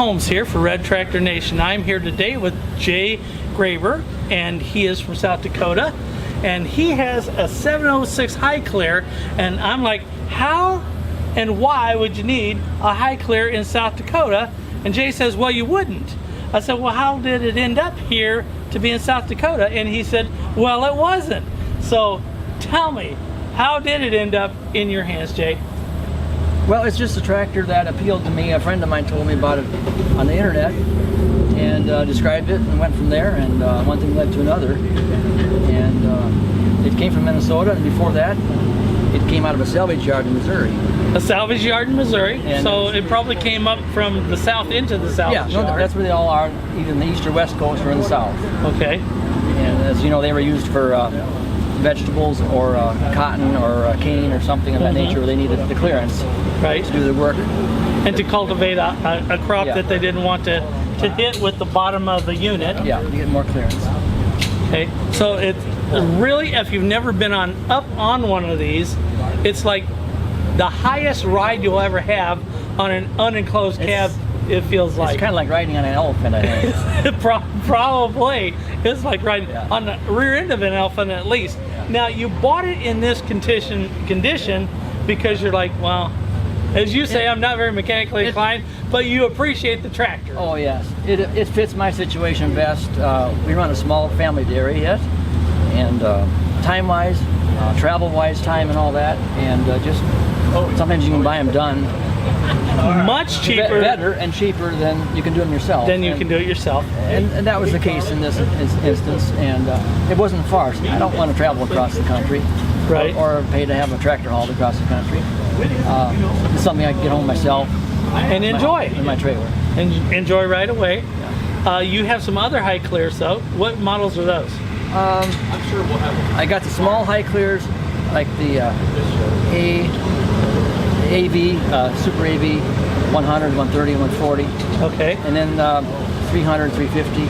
Holmes here for Red Tractor Nation. I'm here today with Jay Graber, and he is from South Dakota, and he has a 706 high clear, and I'm like, how and why would you need a high clear in South Dakota? And Jay says, well, you wouldn't. I said, well, how did it end up here to be in South Dakota? And he said, well, it wasn't. So tell me, how did it end up in your hands, Jay? Well, it's just a tractor that appealed to me. A friend of mine told me about it on the internet and described it, and went from there, and one thing led to another. And it came from Minnesota, and before that it came out of a salvage yard in Missouri. A salvage yard in Missouri, and so it probably came up from the south into the salvage yard. Yeah, that's where they all are, either in the east or west coast or in the south. Okay. And as you know, they were used for vegetables or cotton or cane or something of that nature, where they needed the clearance to do the work. And to cultivate a crop that they didn't want to hit with the bottom of the unit. Yeah, to get more clearance. Okay, so it's really, if you've never been up on one of these, it's like the highest ride you'll ever have on an unenclosed cab. It feels like it's kind of like riding on an elephant, I think. Probably. It's like riding on the rear end of an elephant at least. Yeah. Now, you bought it in this condition because you're like, well, as you say, I'm not very mechanically inclined, but you appreciate the tractor. Oh yes, it fits my situation best. We run a small family dairy yet, and time-wise, travel-wise, time and all that, and just sometimes you can buy them done much cheaper, better and cheaper than you can do them yourself. Can do it yourself. And that was the case in this instance, and it wasn't far. So I don't want to travel across the country, right? Or pay to have a tractor hauled across the country. It's something I can get home myself and enjoy in my trailer. And enjoy right away. Yeah. You have some other high clears though. What models are those? I'm sure we'll have. I got the small high clears, like the AV, Super AV, 100, 130, 140. Okay. And then 300, 350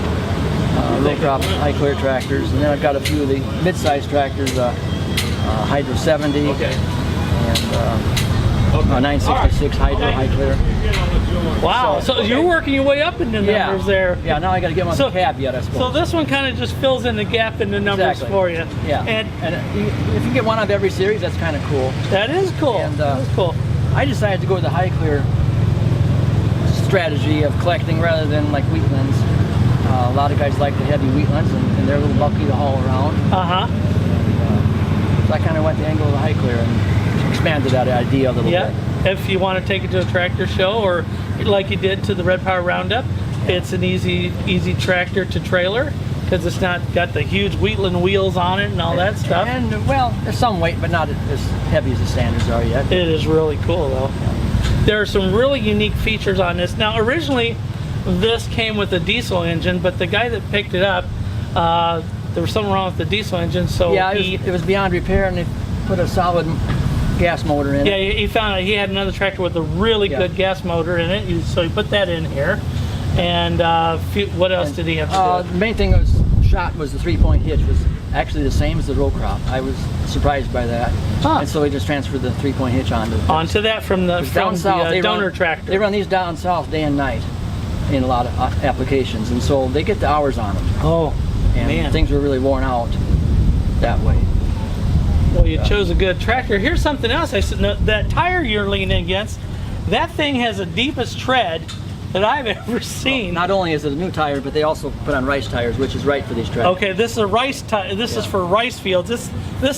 row crop high clear tractors. And then I've got a few of the mid-size tractors, Hydro 70. Okay. And 966 Hydro high clear. Wow, so you're working your way up in the numbers there. Yeah, now I got to get them on the cab yet, I suppose. So this one kind of just fills in the gap in the numbers for you. Yeah, and if you get one of every series, that's kind of cool. That is cool. And, that is cool. I decided to go with the high clear strategy of collecting rather than like wheatlands. A lot of guys like the heavy wheatlands, and they're a little bulky to haul around. So I kind of went the angle of the high clear and expanded that idea a little bit. If you want to take it to a tractor show, or like you did to the Red Power Roundup, it's an easy tractor to trailer, because it's not got the huge Wheatland wheels on it and all that stuff. And well, there's some weight, but not as heavy as the standards are yet. It is really cool though. There are some really unique features on this. Now originally this came with a diesel engine, but the guy that picked it up, there was something wrong with the diesel engine, so it was beyond repair, and they put a solid gas motor in it. Yeah, he found out he had another tractor with a really good gas motor in it, so he put that in here. And what else did he have to do? The main thing was shot was the 3-point hitch was actually the same as the row crop. I was surprised by that. And so we just transferred the 3-point hitch onto that from the donor tractor. They run these down south day and night in a lot of applications, and so they get the hours on them. Oh, and man. Things were really worn out that way. Well, you chose a good tractor. Here's something else. I said, no, that tire you're leaning against, that thing has the deepest tread that I've ever seen. Well, not only is it a new tire, but they also put on rice tires, which is right for these tractors. Okay, this is a rice tire. This is for rice fields. This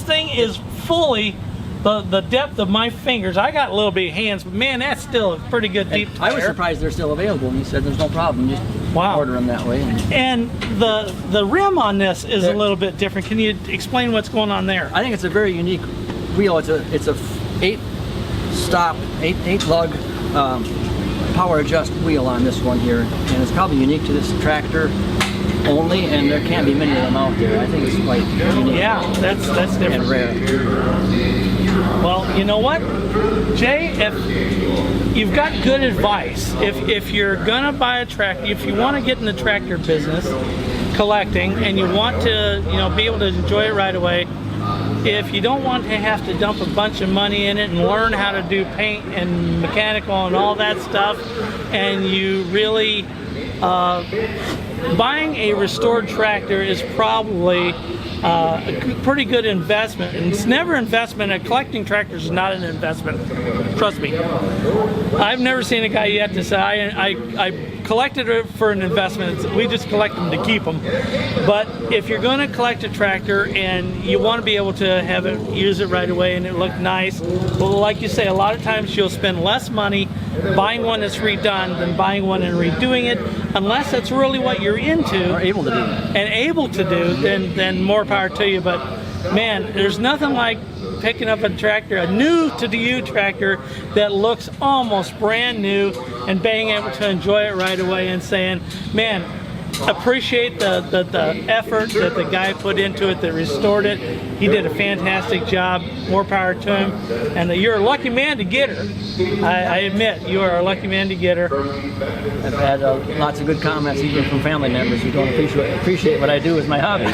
thing is fully the depth of my fingers. I got little bitty hands, but man, that's still a pretty good deep tire. I was surprised they're still available, and he said there's no problem. Just order them that way. And the rim on this is a little bit different. Can you explain what's going on there? I think it's a very unique wheel. It's a 8 lug power adjust wheel on this one here, and it's probably unique to this tractor only, and there can't be many of them out there. I think it's quite unique. Yeah, that's different and rare. Well, you know what, Jay, if you've got good advice, if you're gonna buy a tractor, if you want to get in the tractor business collecting, and you want to be able to enjoy it right away, if you don't want to have to dump a bunch of money in it and learn how to do paint and mechanical and all that stuff, and you really buying a restored tractor is probably a pretty good investment. And it's never investment. Collecting tractors is not an investment. Trust me. I've never seen a guy yet to say I collected it for an investment. We just collect them to keep them. But if you're going to collect a tractor and you want to be able to have it, use it right away and it look nice, well, like you say, a lot of times you'll spend less money buying one that's redone than buying one and redoing it, unless that's really what you're into Or able to do. and able to do. Then more power to you. But man, there's nothing like picking up a tractor, a new to you tractor that looks almost brand new, and being able to enjoy it right away and saying, man, appreciate the effort that the guy put into it that restored it. He did a fantastic job. More power to him. And you're a lucky man to get her. I admit, you are a lucky man to get her. I've had lots of good comments, even from family members who don't appreciate what I do as my hobby.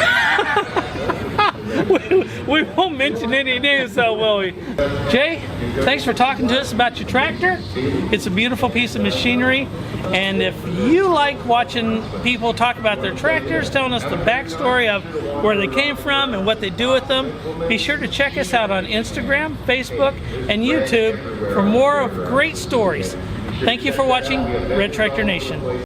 We won't mention any names, though, will we? Jay, thanks for talking to us about your tractor. It's a beautiful piece of machinery, and if you like watching people talk about their tractors, telling us the backstory of where they came from and what they do with them, be sure to check us out on Instagram, Facebook, and YouTube for more of great stories. Thank you for watching Red Tractor Nation.